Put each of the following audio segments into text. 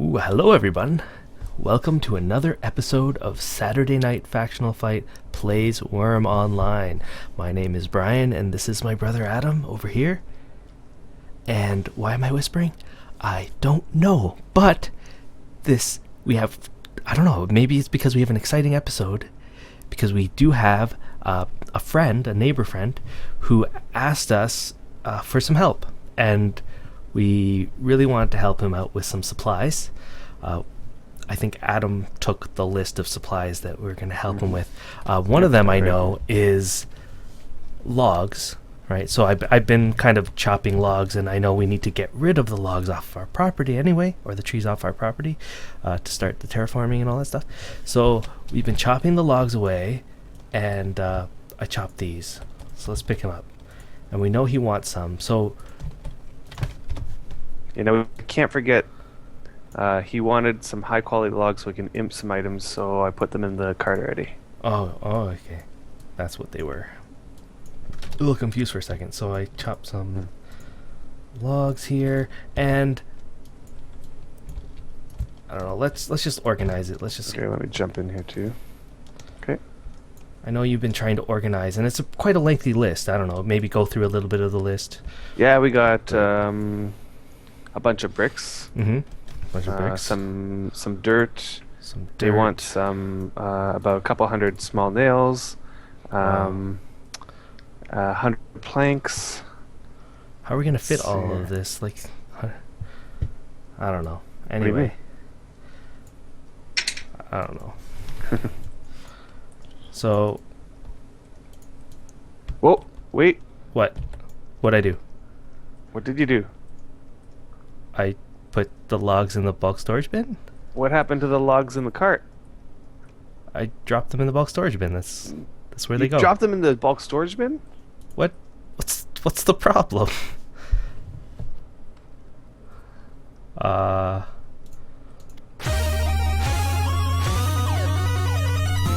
Ooh, hello everyone. Welcome to another episode of Saturday Night Factional Fight Plays Wurm Online. My name is Brian and this is my brother Adam over here. And why am I whispering? I don't know, but I don't know, maybe it's because we have an exciting episode, because we do have a neighbor friend, who asked us for some help, and we really wanted to help him out with some supplies. I think Adam took the list of supplies that we're going to help him with. One of them I know is logs, right? So I've been kind of chopping logs, and I know we need to get rid of the logs off our property anyway, or the trees off our property, to start the terraforming and all that stuff. So we've been chopping the logs away, and I chopped these. So let's pick him up. And we know he wants some, so... You know, we can't forget he wanted some high quality logs so we can imp some items, so I put them in the cart already. Oh, okay. That's what they were. A little confused for a second, so I chopped some logs here, and I don't know, let's just organize it. Okay, let me jump in here too. Okay. I know you've been trying to organize, and it's quite a lengthy list. I don't know, maybe go through a little bit of the list. Yeah, we got a bunch of bricks. Mm-hmm. Bunch of bricks. Some dirt. They want some about a couple hundred small nails. 100 planks. How are we gonna fit all of this? Like, I don't know. Anyway, I don't know. So. Whoa! Wait. What? What'd I do? What did you do? I put the logs in the bulk storage bin. What happened to the logs in the cart? I dropped them in the bulk storage bin. That's where they go. You dropped them in the bulk storage bin? What's the problem? You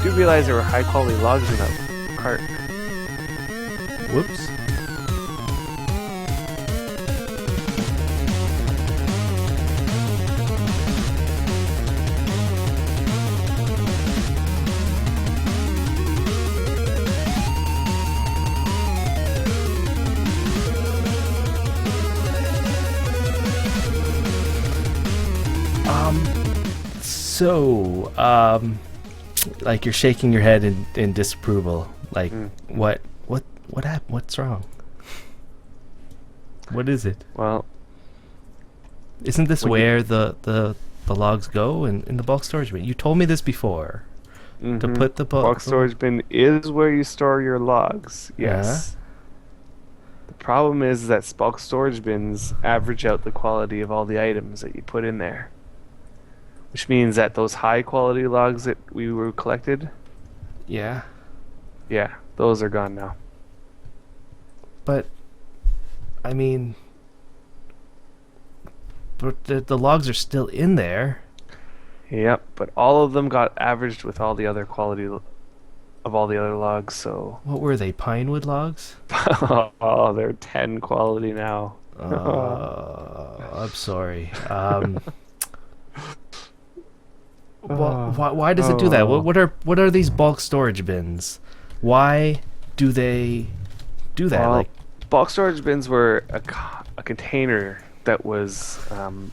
do realize there were high quality logs in that cart. Whoops. So, like, you're shaking your head in disapproval. Like, what happened? What's wrong? What is it? Well, isn't this where the logs go in the bulk storage bin? You told me this before. To put the bulk storage bin is where you store your logs. Yes. The problem is that bulk storage bins average out the quality of all the items that you put in there. Which means that those high quality logs that we were collected, yeah, those are gone now. But I mean, but the logs are still in there. Yep, but all of them got averaged with all the other quality of all the other logs. So what were they? Pinewood logs? Oh, they're 10 quality now. I'm sorry. Why does it do that? What are these bulk storage bins? Why do they do that? Well, bulk storage bins were a container that was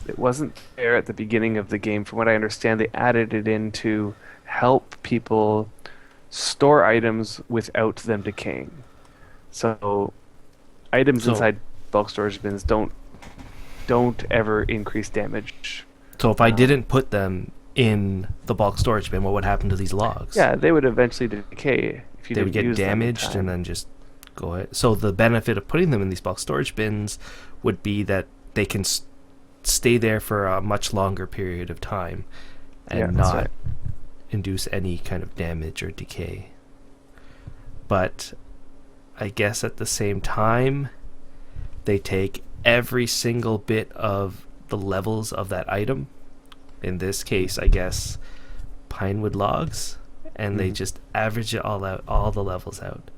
it wasn't there at the beginning of the game. From what I understand, they added it in to help people store items without them decaying. So items inside bulk storage bins don't ever increase damage. So if I didn't put them in the bulk storage bin, what would happen to these logs? Yeah, they would eventually decay if you they didn't would get use damaged them and then just go ahead. So the benefit of putting them in these bulk storage bins would be that they can stay there for a much longer period of time and not induce any kind of damage or decay. But I guess at the same time, they take every single bit of the levels of that item, in this case, I guess, pinewood logs, and they just average it all out, all the levels out.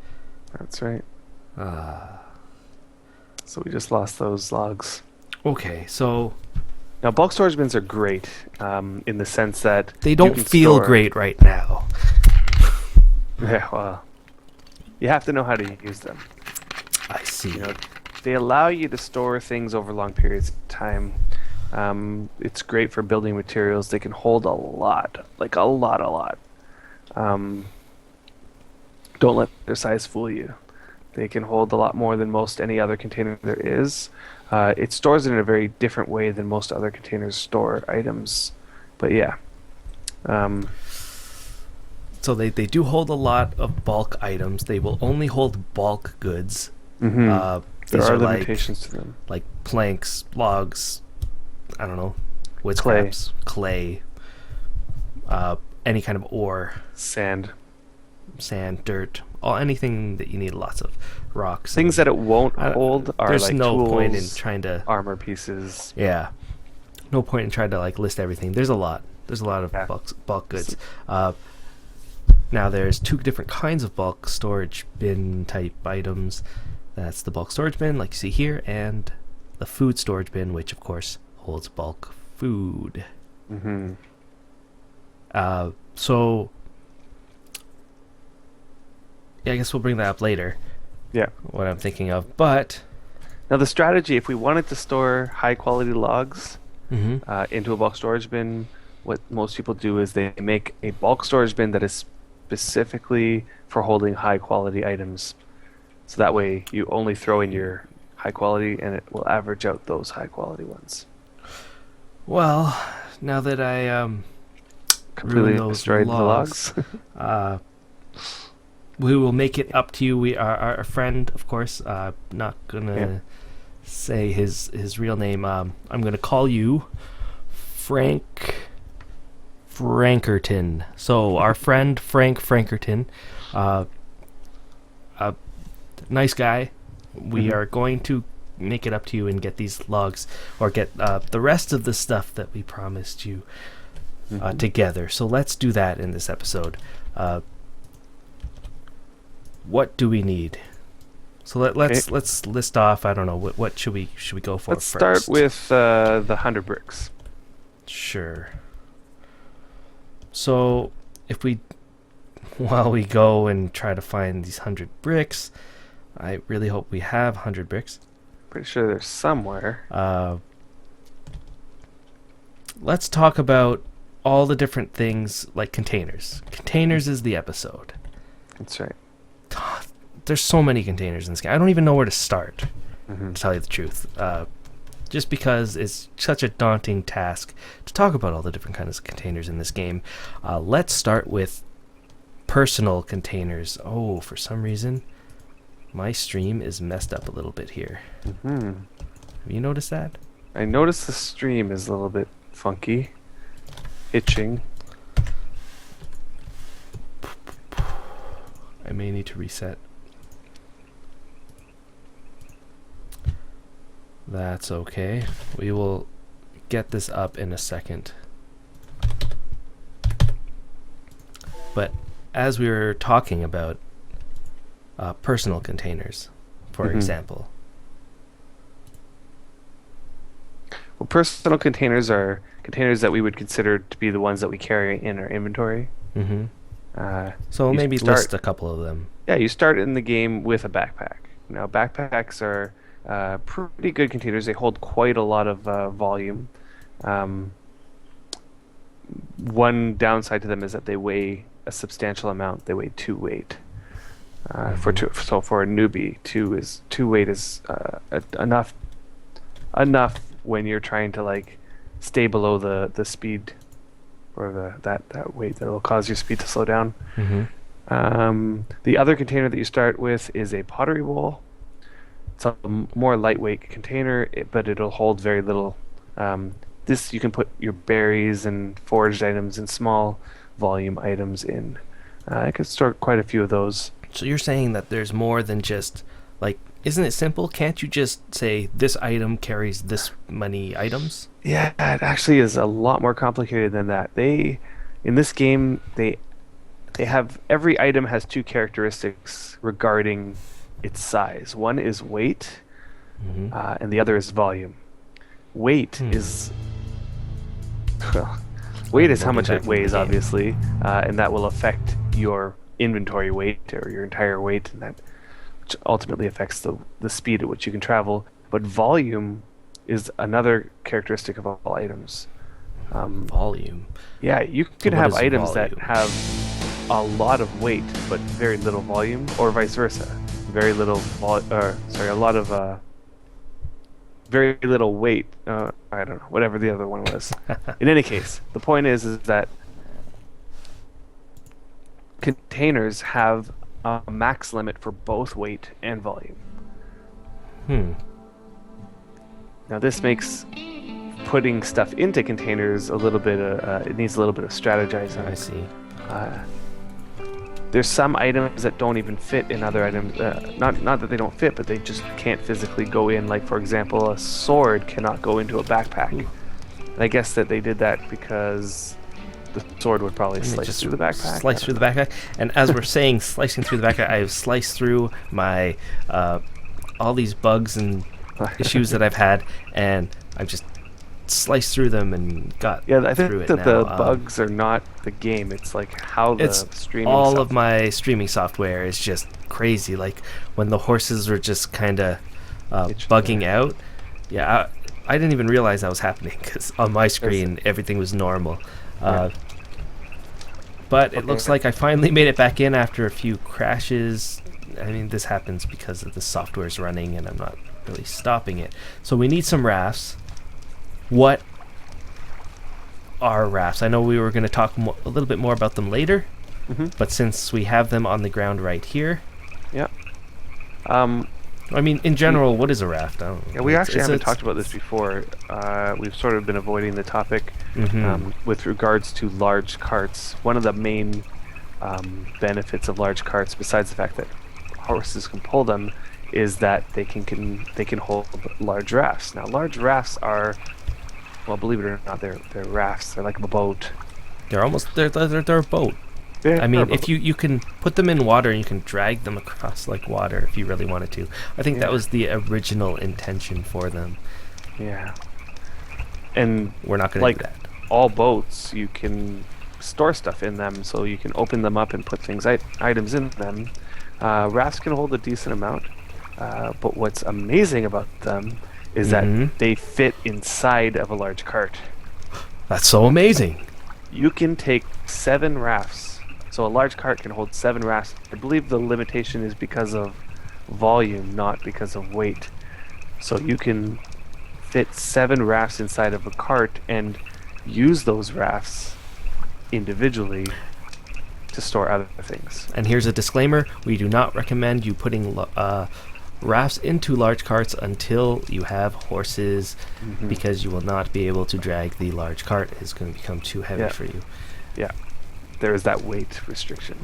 That's right. So we just lost those logs. Okay, so Now, bulk storage bins are great in the sense that They you don't can feel store- great right now. Yeah, well, you have to know how to use them. I see. You know, they allow you to store things over long periods of time. It's great for building materials. They can hold a lot, like a lot. Um, don't let their size fool you. They can hold a lot more than most any other container there is. It stores it in a very different way than most other containers store items. But yeah. So they do hold a lot of bulk items. They will only hold bulk goods. There These are are limitations to them. like planks, logs, I don't know, wood scraps, clay, any kind of ore, Sand. sand, dirt, anything that you need lots of, rocks. Things that it won't I- hold are there's like no tools, point in trying to armor pieces. Yeah. No point in trying to like list everything. There's a lot. There's a lot of Yeah. bulk goods. Now there's two different kinds of bulk storage bin type items. That's the bulk storage bin, like you see here, and the food storage bin, which of course holds bulk food. Mm-hmm. So yeah, I guess we'll bring that up later. Yeah. What I'm thinking of, but Now the strategy, if we wanted to store high quality logs mhm. into a bulk storage bin, what most people do is they make a bulk storage bin that is specifically for holding high quality items. So that way you only throw in your high quality and it will average out those high quality ones. Well, now that I Completely those destroyed the logs. logs. We will make it up to you. We are our friend, of course. Not gonna say his real name. I'm gonna call you Frankerton. So our friend Frank Frankerton, a nice guy. We are going to make it up to you and get these logs, or get the rest of the stuff that we promised you together. So let's do that in this episode. What do we need? So let's list off. I don't know what should we go for. Let's first? start with the 100 bricks. Sure. So if while we go and try to find these 100 bricks, I really hope we have 100 bricks. Pretty sure they're somewhere. Let's talk about all the different things like containers. Containers is the episode. That's right. There's so many containers in this game. I don't even know where to start, Mm-hmm. to tell you the truth. Just because it's such a daunting task to talk about all the different kinds of containers in this game. Let's start with personal containers. Oh, for some reason, my stream is messed up a little bit here. Mm-hmm. Have you noticed that? I noticed the stream is a little bit funky, itching. I may need to reset. That's okay. We will get this up in a second. But as we were talking about personal containers, for example. Well, personal containers are containers that we would consider to be the ones that we carry in our inventory. Mm-hmm. Uh, So You maybe start- list a couple of them. yeah, you start in the game with a backpack. Now, backpacks are pretty good containers. They hold quite a lot of volume. One downside to them is that they weigh a substantial amount. They weigh 2 weight. So for a newbie, two weight is enough when you're trying to like stay below the speed, or that weight that will cause your speed to slow down. Mm-hmm. The other container that you start with is a pottery bowl. It's a more lightweight container, but it'll hold very little. This you can put your berries and foraged items and small volume items in. I could store quite a few of those. So you're saying that there's more than just, like, isn't it simple? Can't you just say this item carries this many items? Yeah, it actually is a lot more complicated than that. In this game, they have every item has 2 characteristics regarding its size. One is weight, Mm-hmm. and the other is volume. Weight is Well, weight is how Loading much back it into the weighs, game. obviously, and that will affect your inventory weight or your entire weight, and that which ultimately affects the speed at which you can travel. But volume is another characteristic of all items. Volume. Yeah, you So could what have is items that volume? have a lot of weight but very little volume, or vice versa. Very little a lot of very little weight. I don't know, whatever the other one was. In any case, the point is that containers have a max limit for both weight and volume. Hmm. Now this makes putting stuff into containers a little bit. It needs a little bit of strategizing. I see. There's some items that don't even fit in other items. Not that they don't fit, but they just can't physically go in. Like, for example, a sword cannot go into a backpack. Ooh. And I guess that they did that because the sword would probably And it slice just through the backpack. Slice through the backpack. And as we're saying, slicing through the backpack, I've sliced through my all these bugs and issues that I've had, and I've just sliced through them and got Yeah, I think through it that now. the bugs are not the game. It's like how the It's streaming all stuff. of my streaming software is just crazy. Like when the horses were just kind of bugging out. Yeah, I didn't even realize that was happening because on my screen everything was normal. But it looks like I finally made it back in after a few crashes. I mean, this happens because of the software's running and I'm not really stopping it. So we need some rafts. What are rafts? I know we were going to talk a little bit more about them later, but since we have them on the ground right here. Yeah. I mean, in general, what is a raft? I don't know. Yeah, we actually haven't talked about this before. We've sort of been avoiding the topic with regards to large carts. One of the main benefits of large carts, besides the fact that horses can pull them, is that they can hold large rafts. Now, large rafts are, well, believe it or not, they're rafts. They're like a boat. They're a boat. Yeah, I mean, if you can put them in water and you can drag them across like water if you really wanted to. I think that was the original intention for them. Yeah. And we're not going to do that. All boats, you can store stuff in them, so you can open them up and put items in them. Rafts can hold a decent amount, but what's amazing about them is that they fit inside of a large cart. That's so amazing. You can take 7 rafts. So a large cart can hold 7 rafts. I believe the limitation is because of volume, not because of weight. So you can fit 7 rafts inside of a cart and use those rafts individually to store other things. And here's a disclaimer. We do not recommend you putting rafts into large carts until you have horses, because you will not be able to drag the large cart. It's going to become too heavy for you. Yeah. There is that weight restriction.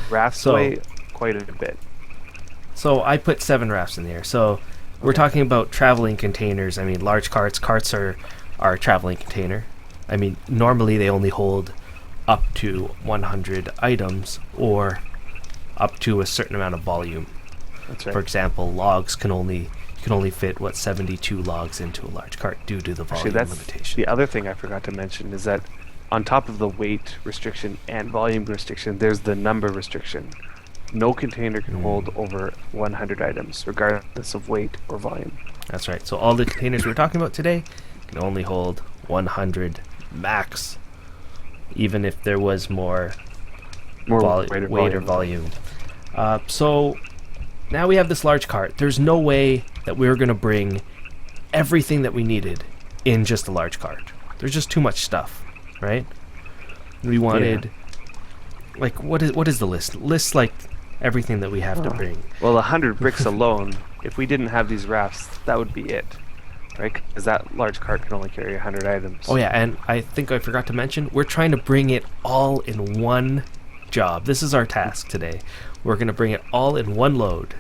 Rafts weigh quite a bit. So I put 7 rafts in there. So we're talking about traveling containers. I mean, large carts. Carts are a traveling container. I mean, normally they only hold up to 100 items or up to a certain amount of volume. That's right. For example, logs you can only fit 72 logs into a large cart due to the volume limitation. The other thing I forgot to mention is that on top of the weight restriction and volume restriction, there's the number restriction. No container can hold over 100 items, regardless of weight or volume. That's right. So all the containers we're talking about today can only hold 100 max, even if there was more weight or volume. So now we have this large cart. There's no way that we're going to bring everything that we needed in just a large cart. There's just too much stuff. Right? We wanted, like, what is the list? List like everything that we have to bring. Well, 100 bricks alone. If we didn't have these rafts, that would be it, right? Because that large cart can only carry 100 items. Oh yeah, and I think I forgot to mention, we're trying to bring it all in one job. This is our task today. We're going to bring it all in one load.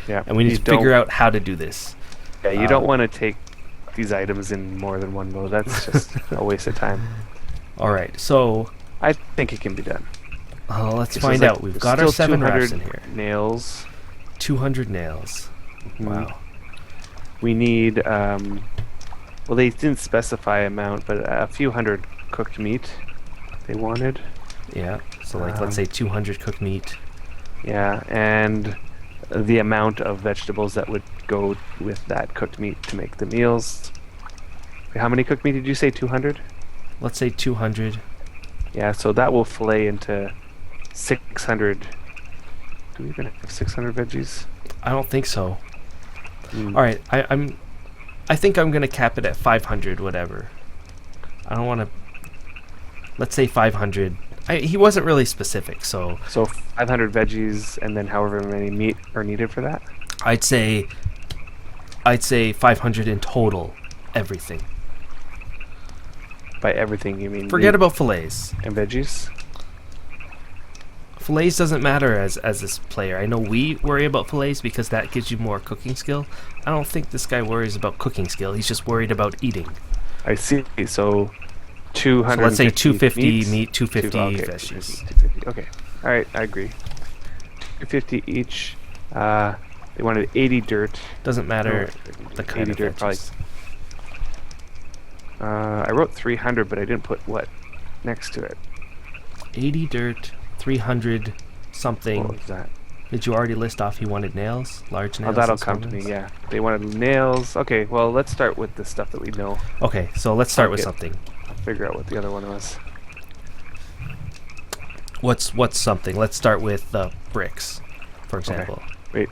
Yeah. And we need to figure out how to do this. Yeah, you don't want to take these items in more than one load. That's just a waste of time. All right, so I think it can be done. Let's find out. We've got our 7 rafts in here. Nails. 200 nails. Wow. We need Well, they didn't specify amount, but a few hundred cooked meat they wanted. Yeah. So like, let's say 200 cooked meat. Yeah, and the amount of vegetables that would go with that cooked meat to make the meals. How many cooked meat did you say? 200? Let's say 200. Yeah, so that will fillet into 600. Do we even have 600 veggies? I don't think so. Mm. All right, I think I'm gonna cap it at 500. Whatever. I don't want to. Let's say 500. He wasn't really specific, so So 500 veggies, and then however many meat are needed for that. I'd say 500 in total. Everything. By everything, you mean Forget meat about fillets. and veggies? Fillets doesn't matter as this player. I know we worry about fillets because that gives you more cooking skill. I don't think this guy worries about cooking skill. He's just worried about eating. I see. So 200. So let's say 250 meat, 250 okay, veggies. 250. Okay. All right, I agree. 250 each. They wanted 80 dirt. Doesn't matter No, the kind 80 of dirt, probably. veggies. I wrote 300, but I didn't put what next to it. 80 dirt, 300 something. What was that? Did you already list off he wanted nails? Large nails? Oh, that'll and come small to me, nails? yeah. They wanted nails. Okay, well, let's start with the stuff that we know. Okay, so let's start with Okay. something. I'll figure out what the other one was. What's something? Let's start with bricks, for example. Wait.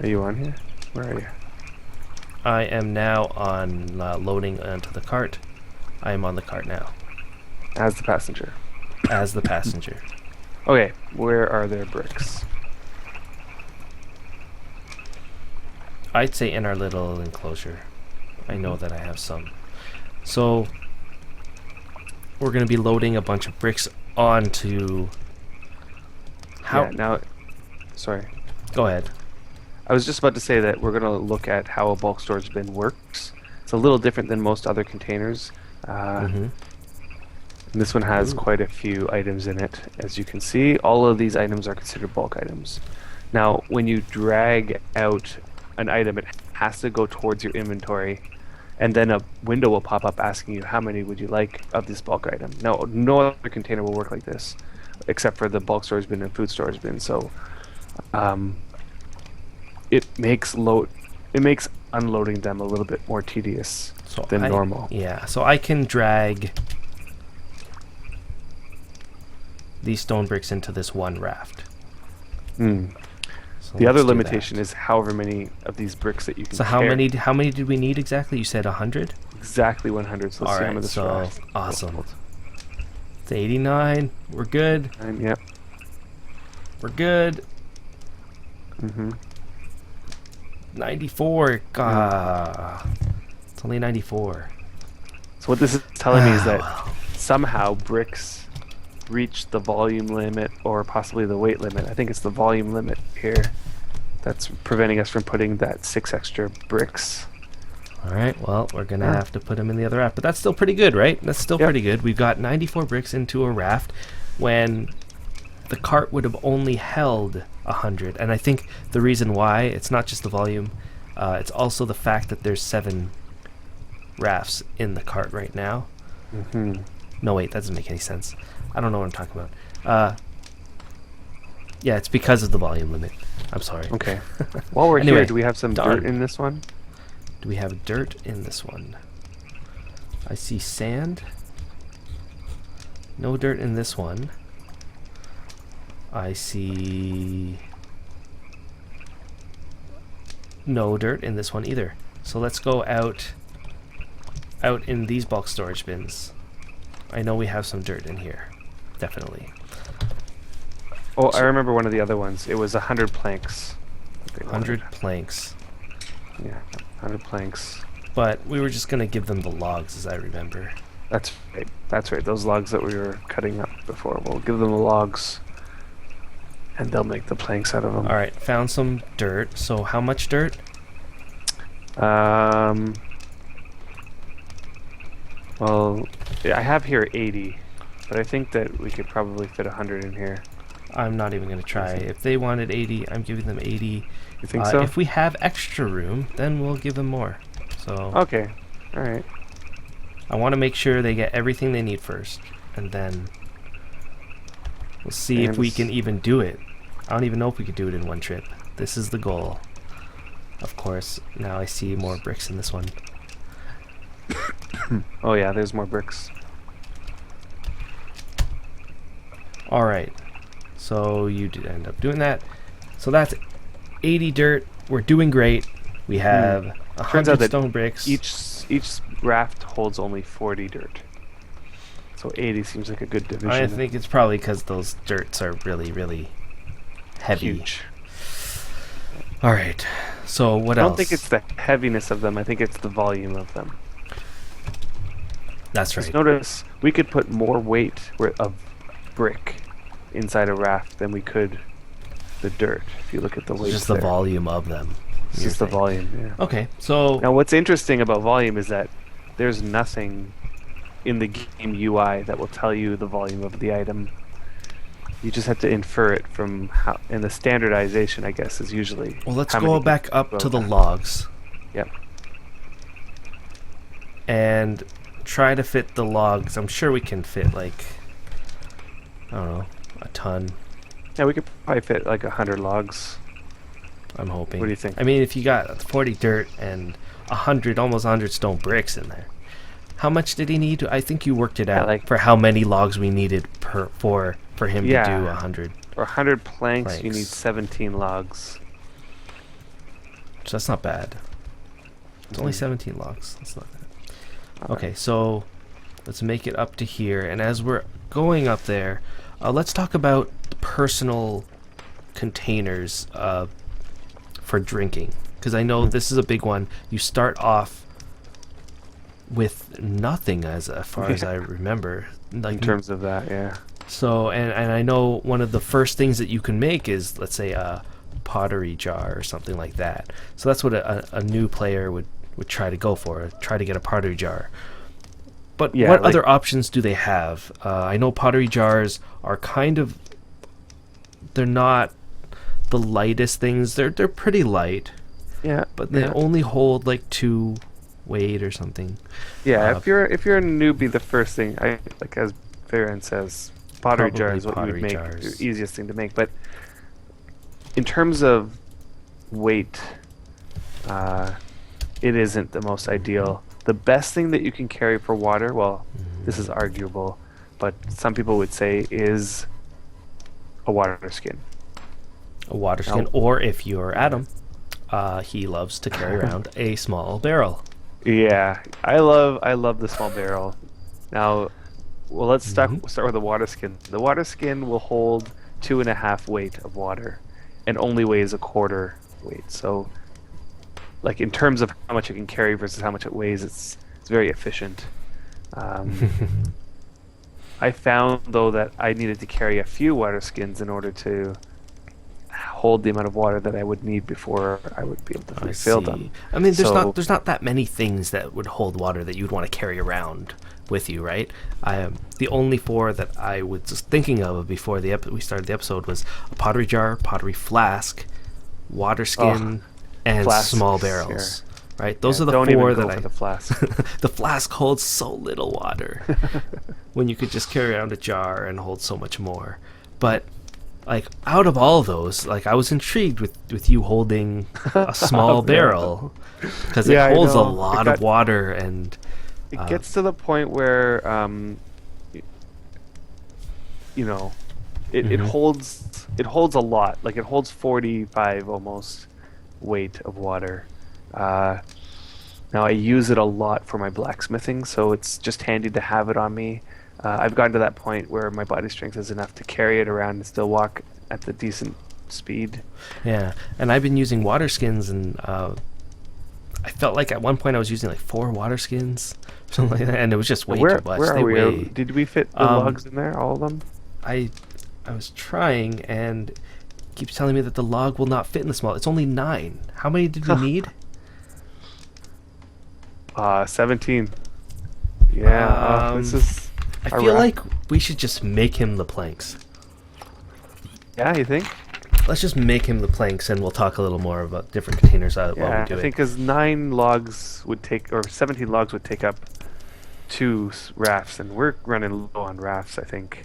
Are you on here? Where are you? I am now on loading onto the cart. I am on the cart now As the passenger. as the passenger. Okay, where are their bricks? I'd say in our little enclosure. I know that I have some. So we're going to be loading a bunch of bricks onto. How? Yeah, now, sorry. Go ahead. I was just about to say that we're going to look at how a bulk storage bin works. It's a little different than most other containers. Mm-hmm. This one has Ooh. quite a few items in it. As you can see, all of these items are considered bulk items. Now, when you drag out an item, it has to go towards your inventory, and then a window will pop up asking you how many would you like of this bulk item. Now, no other container will work like this, except for the bulk storage bin and food storage bin. So, it makes unloading them a little bit more tedious than normal. Yeah, so I can drag these stone bricks into this one raft. Mm. So The other let's do limitation that. is however many of these bricks that you can So how carry. many did we need exactly? You said 100? Exactly 100. So let's see how Alright, many so raft. awesome. It's 89. We're good. Yep. We're good. Mm-hmm. 94. It's only 94. So what this is telling me is that Well, somehow bricks reach the volume limit or possibly the weight limit. I think it's the volume limit here that's preventing us from putting that 6 extra bricks. Alright, well, we're going to Yeah. have to put them in the other raft. But that's still pretty good, right? That's still Yep. pretty good. We've got 94 bricks into a raft when the cart would have only held 100. And I think the reason why, it's not just the volume, it's also the fact that there's 7 rafts in the cart right now. Mm-hmm. No, wait, that doesn't make any sense. I don't know what I'm talking about. Yeah, it's because of the volume limit. I'm sorry. Okay. While we're Anyway, here, do we have some done. dirt in this one? Do we have dirt in this one? I see sand. No dirt in this one. I see no dirt in this one either. So let's go out in these bulk storage bins. I know we have some dirt in here. Definitely. Oh, I remember one of the other ones. It was 100 planks. that they 100 wanted. planks. Yeah, 100 planks. But we were just going to give them the logs, as I remember. That's right. That's right. Those logs that we were cutting up before. We'll give them the logs, and they'll make the planks out of them. Alright, found some dirt. So how much dirt? Well, I have here 80, but I think that we could probably fit 100 in here. I'm not even going to try. If they wanted 80, I'm giving them 80. You think so? If we have extra room, then we'll give them more. So Okay. All right. I want to make sure they get everything they need first, and then we'll see if we can even do it. I don't even know if we could do it in one trip. This is the goal. Of course, now I see more bricks in this one. Oh yeah, there's more bricks. Alright, so you did end up doing that. So that's 80 dirt. We're doing great. We have Turns out 100 that stone bricks. Each raft holds only 40 dirt. So 80 seems like a good division. I think it's probably because those dirts are really, really heavy. Huge. Alright, so what else? I don't think it's the heaviness of them. I think it's the volume of them. That's right. Just notice we could put more weight of brick inside a raft than we could the dirt. If you look at the weight, Just the volume of them. It's just the volume. Yeah. Okay, so Now, what's interesting about volume is that there's nothing in the game UI that will tell you the volume of the item. You just have to infer it from how. And the standardization, I guess, is usually. well, let's how go many back up to the go- logs Yep. and try to fit the logs. I'm sure we can fit like, I don't know, a ton. Yeah, we could probably fit like 100 logs. I'm hoping. What do you think? I mean, if you got 40 dirt and 100, almost 100 stone bricks in there, how much did he need? I think you worked it out like- for how many logs we needed for him to do 100. For 100 planks, you need Planks. 17 logs. So that's not bad. It's only 17 logs. That's not bad. Okay, so let's make it up to here. And as we're going up there, let's talk about personal containers for drinking. Because I know this is a big one. You start off with nothing, as far as I remember. Like, In terms of that, yeah. so, and I know one of the first things that you can make is, let's say, a pottery jar or something like that. So that's what a new player would try to go for, try to get a pottery jar. But Yeah, what like- other options do they have? I know pottery jars are kind of, they're not the lightest things. They're pretty light, Yeah, but they yeah. only hold like 2 weight or something. Yeah, Uh, if you're a newbie, the first thing I like, as Faeran says, pottery jar Probably is what you pottery would make, jars. the easiest thing to make. But in terms of weight, it isn't the most ideal. The best thing that you can carry for water, well, this is arguable, but some people would say is a water skin. A water skin, or if you're Adam, he loves to carry around a small barrel. Yeah, I love the small barrel. Now, well, let's start with the water skin. The water skin will hold 2.5 weight of water, and only weighs a quarter weight. So, like in terms of how much it can carry versus how much it weighs, it's very efficient. I found though that I needed to carry a few water skins in order to hold the amount of water that I would need before I would be able to I refill see. them. I mean, So- there's not that many things that would hold water that you'd want to carry around with you, right? The only 4 that I was just thinking of before we started the episode was a pottery jar, pottery flask, water skin, and flasks, small barrels. Right? Those Yeah, are the don't 4 even go that for I. the flask. The flask holds so little water when you could just carry around a jar and hold so much more. But like out of all those, like I was intrigued with you holding a small barrel because Yeah, I it holds a know. lot of water and It gets to the point where, it holds a lot. Like it holds 45 almost weight of water. Now I use it a lot for my blacksmithing, so it's just handy to have it on me. I've gotten to that point where my body strength is enough to carry it around and still walk at the decent speed. yeah. And I've been using water skins and I felt like at one point I was using like 4 water skins, something like that, and it was just way where too much. where They are we? weigh- Did we fit the logs in there, all of them? I was trying, and it keeps telling me that the log will not fit in the small. It's only 9. How many did we need? 17. Yeah, this is. I a feel raft. like we should just make him the planks. Yeah, you think? let's just make him the planks, and we'll talk a little more about different containers while we Yeah, do I it. think because 9 logs would take, or 17 logs would take up 2 rafts, and we're running low on rafts, I think.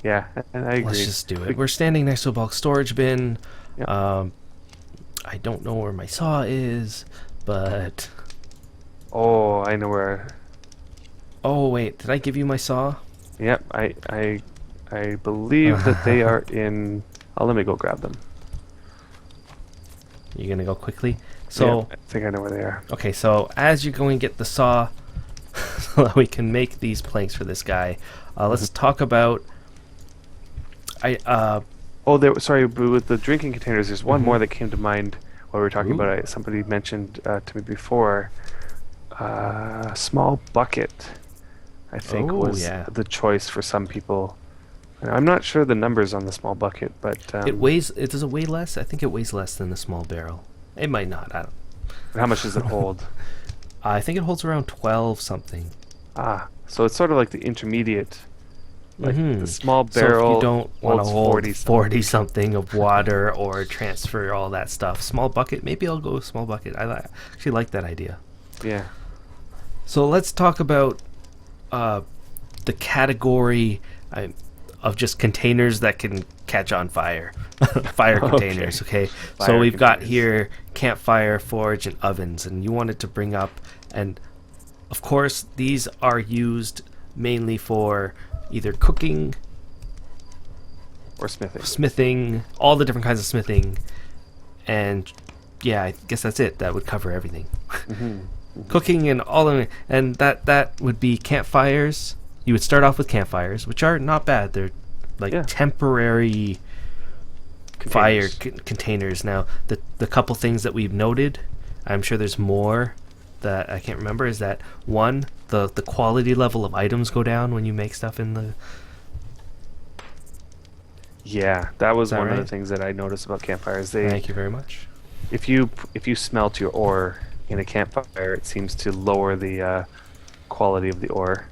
Yeah, and I agree. Let's just do it. We're standing next to a bulk storage bin. Yep. I don't know where my saw is, but... Oh, I know where. Oh, wait. Did I give you my saw? Yep, I believe that they are in... Oh, let me go grab them. You're going to go quickly? So, yeah, I think I know where they are. okay, so as you're going to get the saw so that we can make these planks for this guy, let's talk about... Oh, sorry, but with the drinking containers, there's one more that came to mind while we were talking about it. Somebody mentioned to me before, small bucket, I think, was the choice for some people. I'm not sure the numbers on the small bucket, but... does it weigh less? I think it weighs less than the small barrel. It might not, I don't... How much does it hold? I think it holds around 12 something. Ah, so it's sort of like the intermediate... Like the small barrel. So if you don't want to hold 40 something of water or transfer all that stuff, small bucket. Maybe I'll go with small bucket. I actually like that idea. Yeah. So let's talk about the category of just containers that can catch on fire. Fire containers. Okay. Fire So we've got containers. here campfire, forge, and ovens, and you wanted to bring up, and of course these are used mainly for either cooking Or smithing. smithing, all the different kinds of smithing, and yeah, I guess that's it. That would cover everything. Cooking and all of it, and that would be campfires. You would start off with campfires, which are not bad. They're like temporary fire containers. Now, the couple things that we've noted, I'm sure there's more that I can't remember, is that one, the quality level of items go down when you make stuff in the... Yeah, that was one of the right? things that I noticed about campfires. Thank you very much. If you smelt your ore in a campfire, it seems to lower the quality of the ore.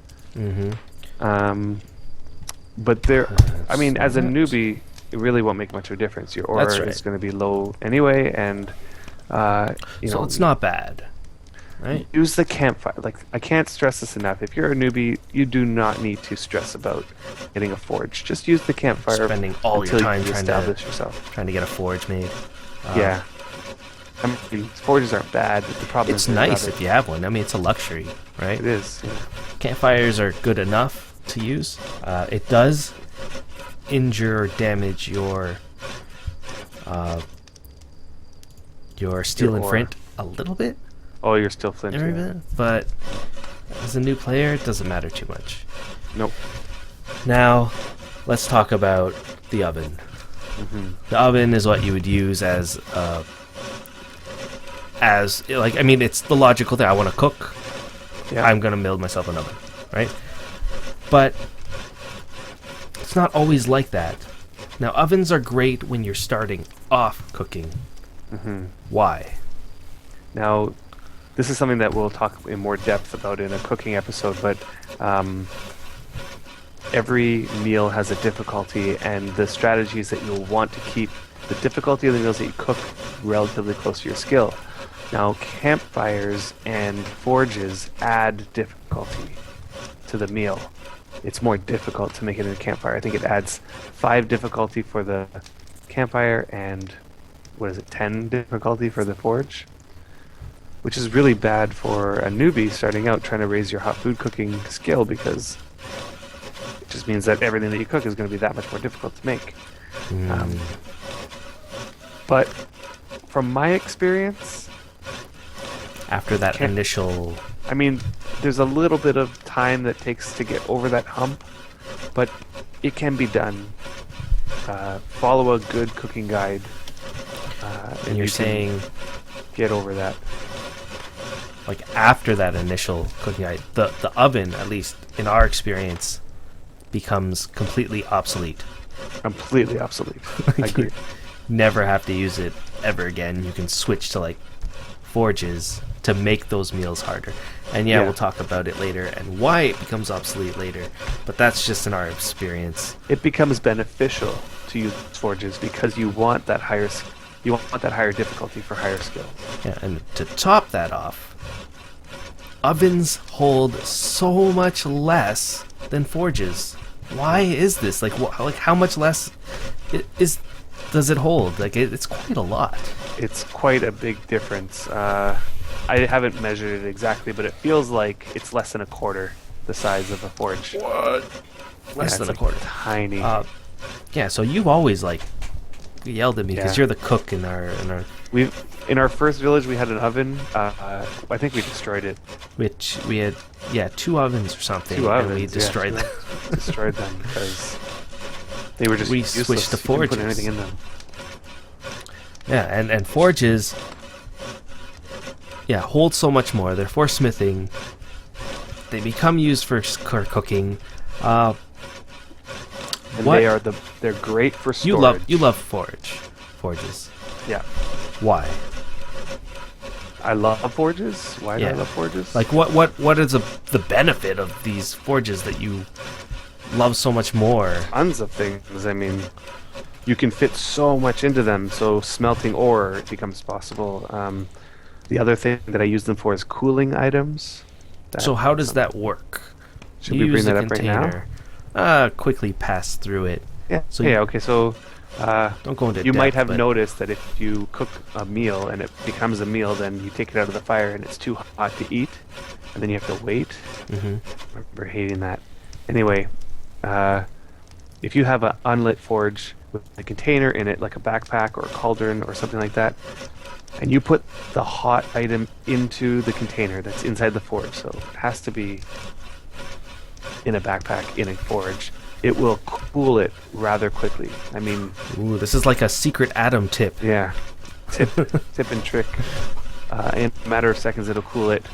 But there, I mean, as a newbie, it really won't make much of a difference. Your ore That's right. is going to be low anyway, and you So know, it's not bad, right? use the campfire. Like, I can't stress this enough. If you're a newbie, you do not need to stress about getting a forge. Just use the campfire. Spending all until your time you trying establish yourself. to get a forge made. Yeah. I mean, forges aren't bad, but the problem It's is nice if you have one. I mean, it's a luxury, right? It is. Yeah. Campfires are good enough to use. It does injure or damage your steel Your and ore. flint a little bit, Oh, you're still flint. Yeah. but as a new player, it doesn't matter too much. Nope. Now, let's talk about the oven. The oven is what you would use as like, I mean, it's the logical thing. I want to cook. Yeah. I'm gonna build myself an oven, right? But it's not always like that. Now, ovens are great when you're starting off cooking. Why? Now, this is something that we'll talk in more depth about in a cooking episode, but every meal has a difficulty, and the strategies that you'll want to keep the difficulty of the meals that you cook relatively close to your skill. Now, campfires and forges add difficulty to the meal. It's more difficult to make it in a campfire. I think it adds 5 difficulty for the campfire and, 10 difficulty for the forge? Which is really bad for a newbie starting out trying to raise your hot food cooking skill, because it just means that everything that you cook is going to be that much more difficult to make. But from my experience, After that initial... I mean, there's a little bit of time that takes to get over that hump, but it can be done. Follow a good cooking guide. And you're you can saying, get over that. like, after that initial cooking, the oven, at least in our experience, becomes completely obsolete. Completely obsolete. I agree. Never have to use it ever again. You can switch to, like, forges to make those meals harder. And yeah, we'll talk about it later and why it becomes obsolete later, but that's just in our experience. It becomes beneficial to use forges because you want that higher difficulty for higher skill. Yeah, and to top that off, ovens hold so much less than forges. Why is this? Like how much less does it hold? Like it's quite a lot. It's quite a big difference. I haven't measured it exactly, but it feels like it's less than a quarter the size of a forge. What? Less than a like quarter. Tiny. Yeah. So you've always like yelled at me because you're the cook in our. In our first village we had an oven. I think we destroyed it. Which we had, 2 ovens or something. Two ovens, and we destroyed them. Destroyed them because they were just we useless. switched to You couldn't forges. put anything in them. Yeah, and forges, hold so much more. They're for smithing. They become used for cooking. And they're great for storage. You love forges. Yeah. Why? I love forges. Why do I love forges? Like what is the benefit of these forges that you love so much more? Tons of things. I mean, you can fit so much into them, so smelting ore becomes possible. The other thing that I use them for is cooling items. So how does that work? Should we bring that up right now? Quickly pass through it. Yeah. So okay. So don't go into you depth, might have but noticed that if you cook a meal and it becomes a meal, then you take it out of the fire and it's too hot to eat, and then you have to wait. Mhm. I remember hating that. Anyway, if you have an unlit forge with a container in it, like a backpack or a cauldron or something like that, and you put the hot item into the container that's inside the forge, so it has to be in a backpack in a forge, it will cool it rather quickly. I mean, ooh, this is like a secret Adam tip. yeah, tip and trick. In a matter of seconds, it'll cool it.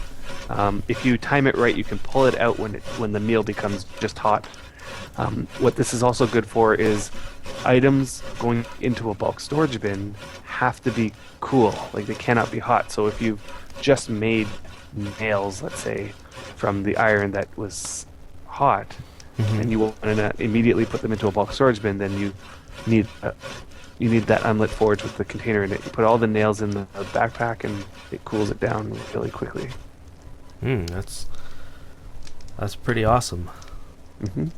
If you time it right, you can pull it out when the meal becomes just hot. What this is also good for is items going into a bulk storage bin have to be cool. Like, they cannot be hot. So if you've just made nails, let's say, from the iron that was hot, and you want to immediately put them into a bulk storage bin, then you need that unlit forge with the container in it. You put all the nails in the backpack, and it cools it down really quickly. That's pretty awesome. Mm-hmm.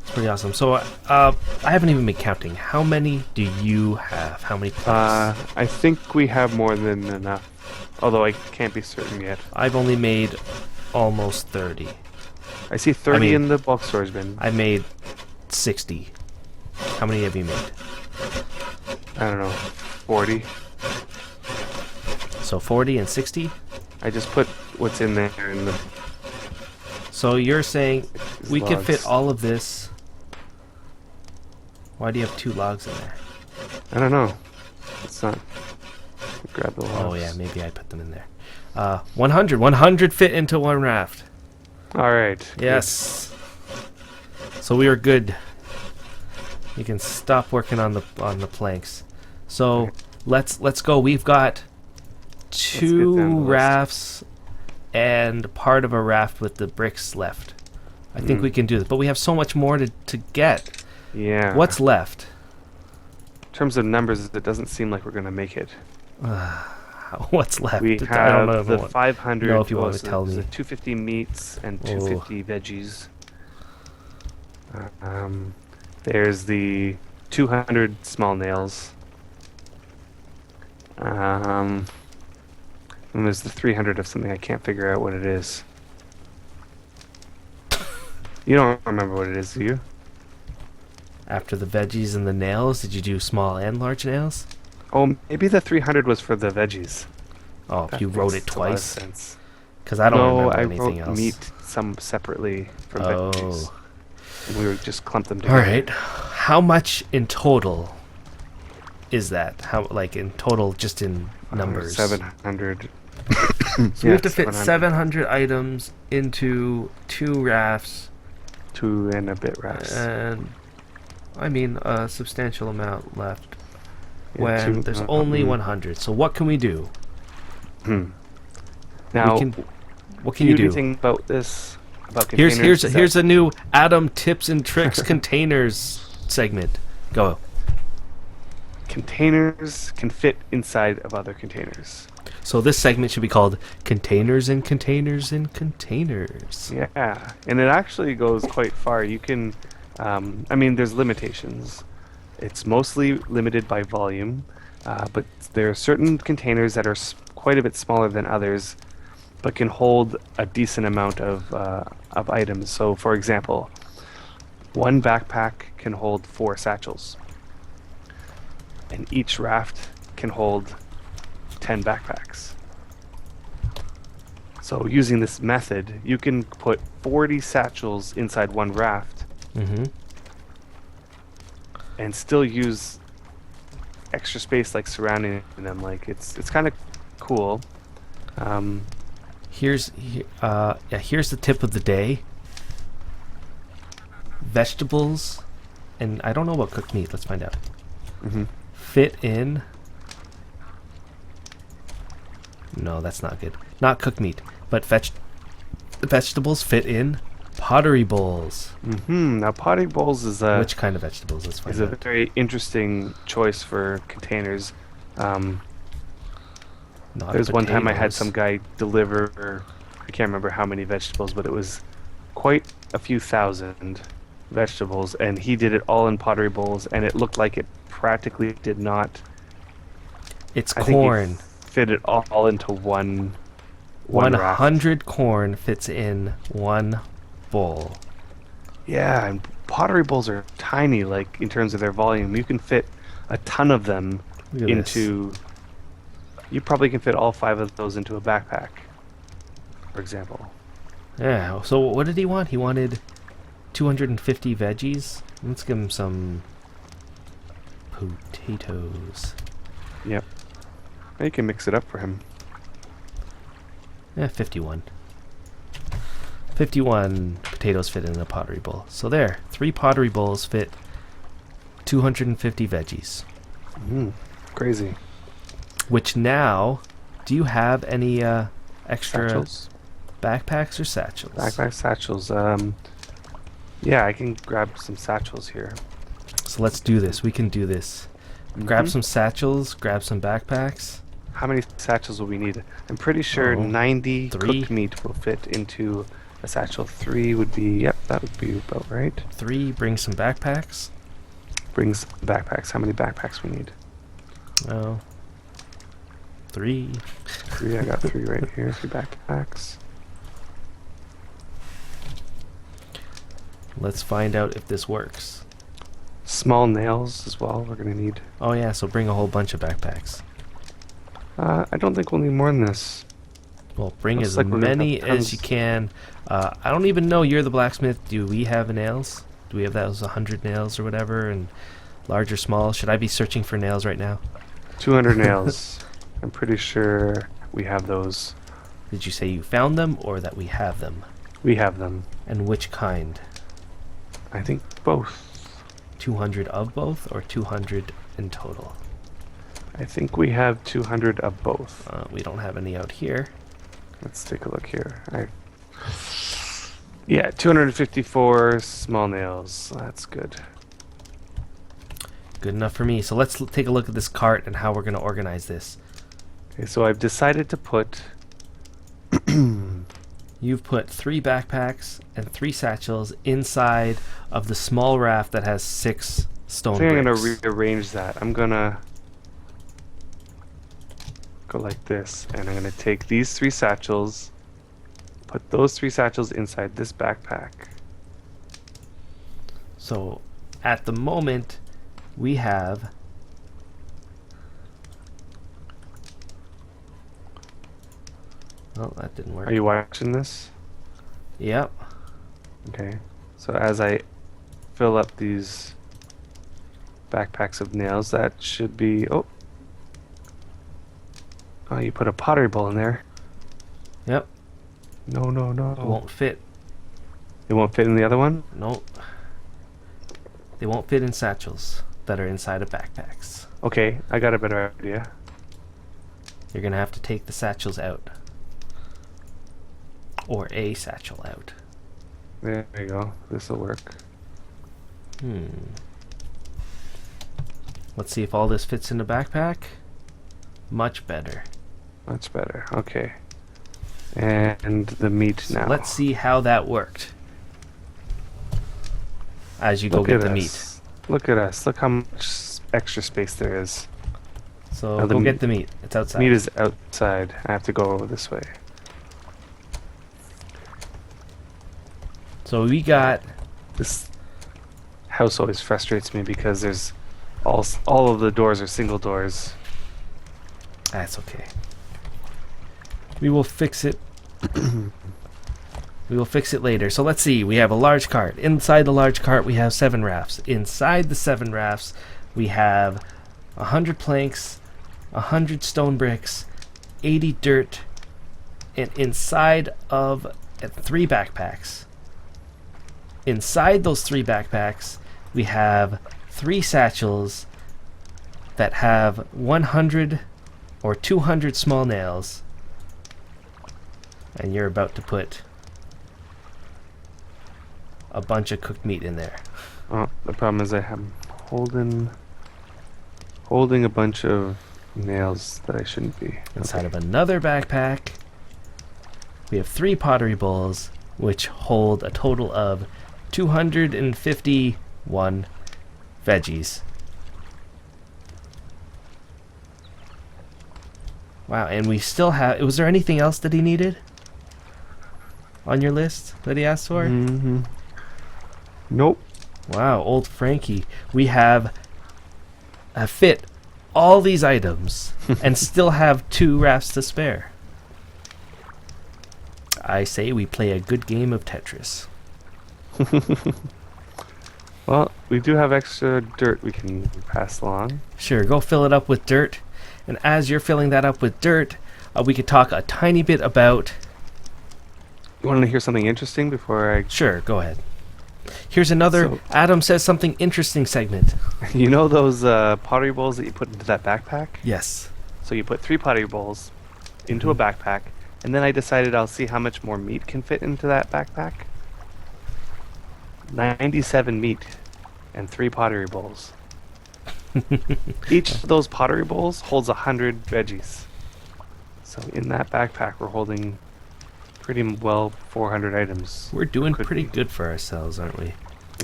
It's pretty awesome. So I haven't even been counting. How many do you have? How many plus? I think we have more than enough, although I can't be certain yet. I've only made almost 30. I see 30 in the bulk storage bin. I made 60. How many have you made? I don't know, 40. So 40 and 60? I just put what's in there in the... So you're saying we could logs. fit all of this. Why do you have 2 logs in there? I don't know. It's not... Grab the logs. Oh yeah, maybe I put them in there. 100 fit into one raft. All right. Yes. So we are good. You can stop working on the planks. So let's go. We've got get down 2 the list. rafts and part of a raft with the bricks left. I think we can do this, but we have so much more to get. Yeah. What's left? In terms of numbers, it doesn't seem like we're going to make it. What's left? We I don't know have the 500. know if you want to tell me. The 250 meats and 250 veggies. There's the 200 small nails. And there's the 300 of something I can't figure out what it is. You don't remember what it is, do you? After the veggies and the nails, did you do small and large nails? Oh, maybe the 300 was for the veggies. Oh, That you wrote makes it a lot of twice? sense. Because I don't No, remember I anything wrote else. meat some separately from veggies. Oh. And we were just clumped them All together. right. How much in total is that? How, like, in total, just in numbers? 700. So we have to fit 700 items into 2 rafts. 2 and a bit rafts. And, I mean, a substantial amount left. Yeah, When there's only 100. So what can we do? Now, What can you do? anything about this? About containers? Here's a new Adam tips and tricks containers segment. Go. containers can fit inside of other containers. So this segment should be called Containers and Containers and Containers. Yeah, and it actually goes quite far. You can, I mean, there's limitations. It's mostly limited by volume, but there are certain containers that are quite a bit smaller than others, but can hold a decent amount of items. So, for example, one backpack can hold 4 satchels, and each raft can hold 10 backpacks. So using this method, you can put 40 satchels inside one raft and still use extra space like surrounding them. Like it's kind of cool. Here's the tip of the day. Vegetables, and I don't know about cooked meat. Let's find out. Fit in. No, that's not good. Not cooked meat, but vegetables fit in pottery bowls. Now pottery bowls is a Which kind of vegetables? Let's find out. a very interesting choice for containers. Not There's one time I had potatoes. some guy deliver, I can't remember how many vegetables, but it was quite a few thousand vegetables, and he did it all in pottery bowls, and it looked like it practically did not. It's I think he corn. fit it all into one raft. 100 corn fits in one bowl. Yeah, and pottery bowls are tiny, like in terms of their volume. You can fit a ton of them Look at into. You probably can fit all 5 of those into a backpack, for example. this. Yeah. So what did he want? He wanted 250 veggies. Let's give him some potatoes. Yep. You can mix it up for him. Yeah, 51. 51 potatoes fit in a pottery bowl. So there, 3 pottery bowls fit 250 veggies. Crazy. Which now, do you have any extra Satchels? backpacks or satchels? Backpack satchels. Yeah, I can grab some satchels here. So let's do this. We can do this. Grab some satchels, grab some backpacks. How many satchels will we need? I'm pretty sure 90 3. cooked meat will fit into a satchel. 3 would be, yep, that would be about right. 3, bring some backpacks. Brings backpacks. How many backpacks we need? Oh. 3. 3, I got 3 right here. 3 backpacks. Let's find out if this works. Small nails as well, we're going to need. Oh yeah, so bring a whole bunch of backpacks. I don't think we'll need more than this. Well, bring Looks as like we're gonna many have as you can. I don't even know, you're the blacksmith. Do we have nails? Do we have those 100 nails or whatever? And large or small? Should I be searching for nails right now? 200 nails. I'm pretty sure we have those. Did you say you found them or that we have them? We have them. And which kind? I think both. 200 of both or 200 in total? I think we have 200 of both. We don't have any out here. Let's take a look here. Yeah, 254 small nails. That's good. Good enough for me. So let's take a look at this cart and how we're going to organize this. Okay, so I've decided to put. You've put 3 backpacks and 3 satchels inside of the small raft that has 6 stone I think I'm bricks. going to rearrange that. I'm going to go like this, and I'm going to take these 3 satchels, put those 3 satchels inside this backpack. So at the moment, we have oh, that didn't work. Are you watching this? Yep. Okay. So as I fill up these backpacks of nails, that should be... Oh, you put a pottery bowl in there. Yep. No, no, no. It won't fit. It won't fit in the other one? Nope. They won't fit in satchels that are inside of backpacks. Okay, I got a better idea. You're gonna have to take the satchels out. Or a satchel out. There you go. This will work. Let's see if all this fits in the backpack. Much better. Much better. Okay. And the meat So now. let's see how that worked. As you go Look get at the meat. us. Look at us. Look how much extra space there is. So Now go get the meat. It's outside. Meat is outside. I have to go this way. So we got... This house always frustrates me because there's all of the doors are single doors. That's okay. We will fix it. We will fix it later. So let's see. We have a large cart. Inside the large cart, we have 7 rafts. Inside the 7 rafts, we have 100 planks, 100 stone bricks, 80 dirt, and inside of 3 backpacks. Inside those 3 backpacks, we have 3 satchels that have 100 or 200 small nails. And you're about to put a bunch of cooked meat in there. Oh, the problem is I am holding a bunch of nails that I shouldn't be. Inside of another backpack, we have 3 pottery bowls, which hold a total of 251 veggies. Wow, and we still have... Was there anything else that he needed on your list that he asked for? Mm-hmm. Nope. Wow, old Frankie. We have fit all these items and still have 2 rafts to spare. I say we play a good game of Tetris. Well, we do have extra dirt we can pass along. Sure, go fill it up with dirt. And as you're filling that up with dirt, we could talk a tiny bit about... You want to hear something interesting before I... Sure, go ahead. Here's another So- Adam Says Something Interesting segment. You know those pottery bowls that you put into that backpack? Yes. So you put 3 pottery bowls into a backpack, and then I decided I'll see how much more meat can fit into that backpack. 97 meat and 3 pottery bowls. Each of those pottery bowls holds 100 veggies. So in that backpack we're holding pretty well 400 items. We're doing Could pretty be. good for ourselves, aren't we?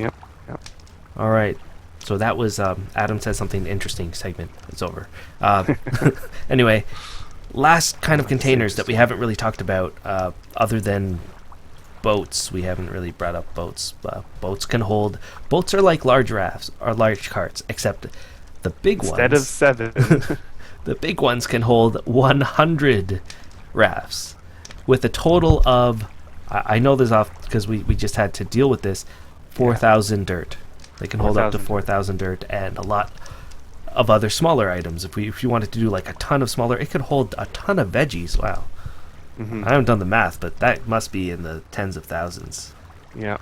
Yep. Yep. All right. So that was Adam Says Something Interesting segment. It's over. Anyway, last kind of containers that we haven't really talked about other than boats. We haven't really brought up boats. Boats are like large rafts or large carts, except the big Instead ones. of 7. The big ones can hold 100 rafts with a total of, I know this off because we just had to deal with this, 4,000 dirt. They can hold up to 4,000 dirt and a lot of other smaller items. If you wanted to do like a ton of smaller, it could hold a ton of veggies. Wow. Mm-hmm. I haven't done the math, but that must be in the tens of thousands. Yeah.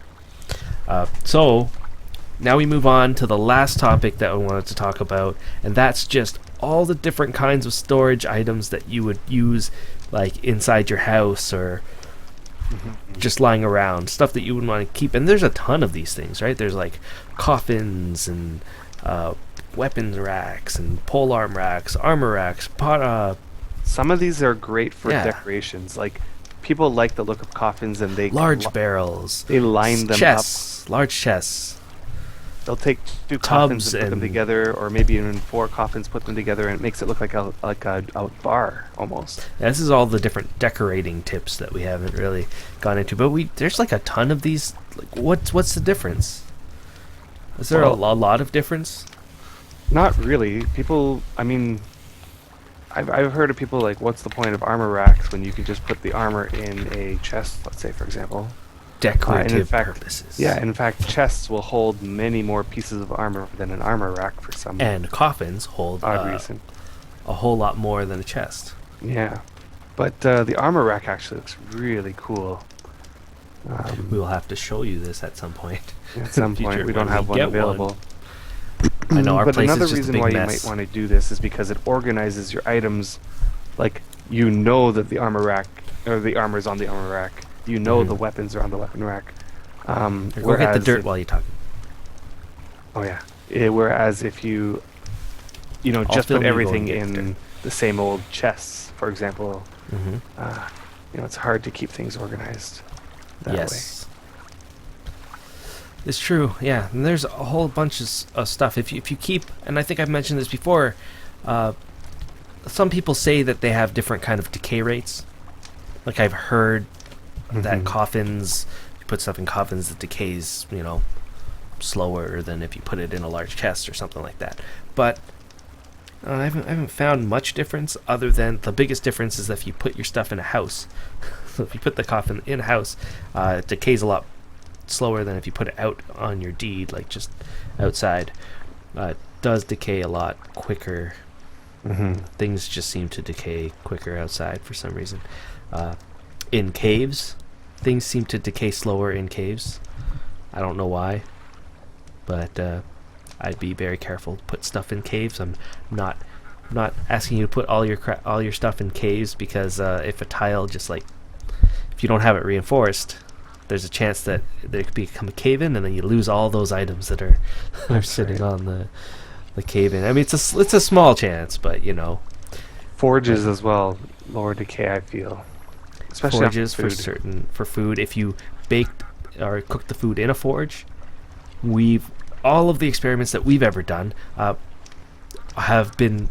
So now we move on to the last topic that I wanted to talk about, and that's just all the different kinds of storage items that you would use like inside your house or just lying around, stuff that you would want to keep. And there's a ton of these things, right? There's like coffins and weapons racks and polearm racks, armor racks, Some of these are great for Yeah. decorations. Like people like the look of coffins and they large barrels, they line them chests, large chests. They'll take 2 coffins Tubs and put them and- together, or maybe even 4 coffins, put them together, and it makes it look like a bar almost. This is all the different decorating tips that we haven't really gone into, but there's like a ton of these. Like, what's the difference? Is there a lot of difference? Not really. People, I mean, I've heard of people like, what's the point of armor racks when you can just put the armor in a chest, let's say, for example. Decorative and in fact, purposes. Yeah, in fact, chests will hold many more pieces of armor than an armor rack for some And coffins hold odd reason. a whole lot more than a chest. Yeah, but the armor rack actually looks really cool. We will have to show you this at some point. At some point, Future we don't when have one get available. I know our But place another is just a reason big why mess. you might want to do this is because it organizes your items. Like, you know that the armor rack, or the armor is on the armor rack. You know the weapons are on the weapon rack. Here, go get the whereas dirt while you're talking. Oh yeah. Whereas if you All just still put need to go everything and get in the same old chests, for example. Mm-hmm. It's hard to keep things organized that way. Yes. It's true, yeah. And there's a whole bunch of stuff. If you keep, and I think I've mentioned this before, some people say that they have different kind of decay rates. Like I've heard that coffins, you put stuff in coffins that decays, slower than if you put it in a large chest or something like that. But I haven't found much difference, other than the biggest difference is if you put your stuff in a house. So if you put the coffin in a house, it decays a lot slower than if you put it out on your deed, like just outside. It does decay a lot quicker. Things just seem to decay quicker outside for some reason. In caves, things seem to decay slower in caves. I don't know why, but I'd be very careful to put stuff in caves. I'm not asking you to put all your stuff in caves, because if a tile if you don't have it reinforced, there's a chance that there could become a cave in, and then you lose all those items that are sitting on the cave in. I mean, it's a small chance, but Forges as well, lower decay, I feel. Especially forges for food. If you baked or cooked the food in a forge, all of the experiments that we've ever done have been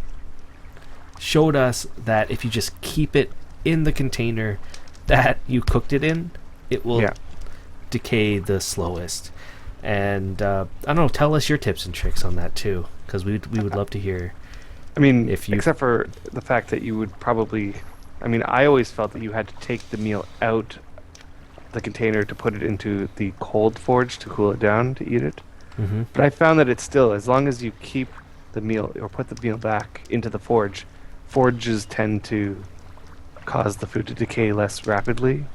showed us that if you just keep it in the container that you cooked it in, it will decay the slowest. And I don't know, tell us your tips and tricks on that too, because we would love to hear. I mean, except for the fact that you would probably, I always felt that you had to take the meal out the container to put it into the cold forge to cool it down to eat it. But I found that it's still, as long as you keep the meal or put the meal back into the forges tend to cause the food to decay less rapidly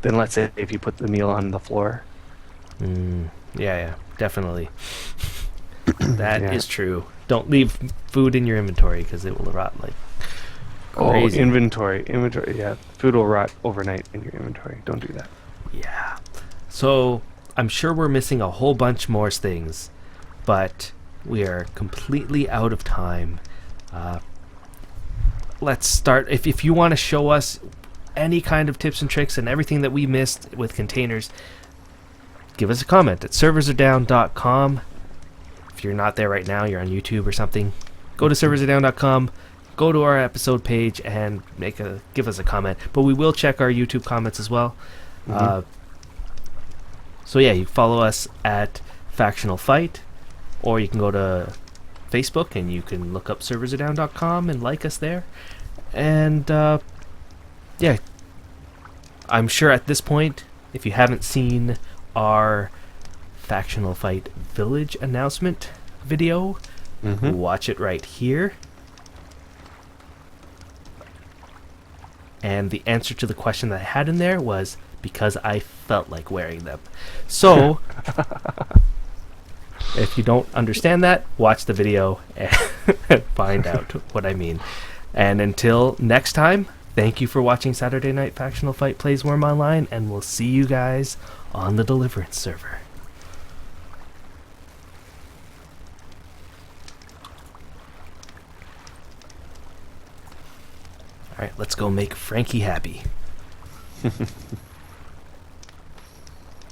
than, let's say, if you put the meal on the floor. Yeah, definitely. That is true. Don't leave food in your inventory, because it will rot like crazy. Inventory, yeah. Food will rot overnight in your inventory. Don't do that. Yeah. So I'm sure we're missing a whole bunch more things, but we are completely out of time. Let's start. If you want to show us any kind of tips and tricks and everything that we missed with containers, give us a comment at serversaredown.com. If you're not there right now, you're on YouTube or something, go to serversaredown.com, go to our episode page, and give us a comment. But we will check our YouTube comments as well. So yeah, you follow us at Factional Fight, or you can go to Facebook and you can look up serversaredown.com and like us there. And yeah, I'm sure at this point, if you haven't seen our Factional Fight Village announcement video, watch it right here. And the answer to the question that I had in there was because I felt like wearing them. So if you don't understand that, watch the video and find out what I mean. And until next time, thank you for watching Saturday Night Factional Fight Plays Wurm Online, and we'll see you guys on the Deliverance server. Alright, let's go make Frankie happy.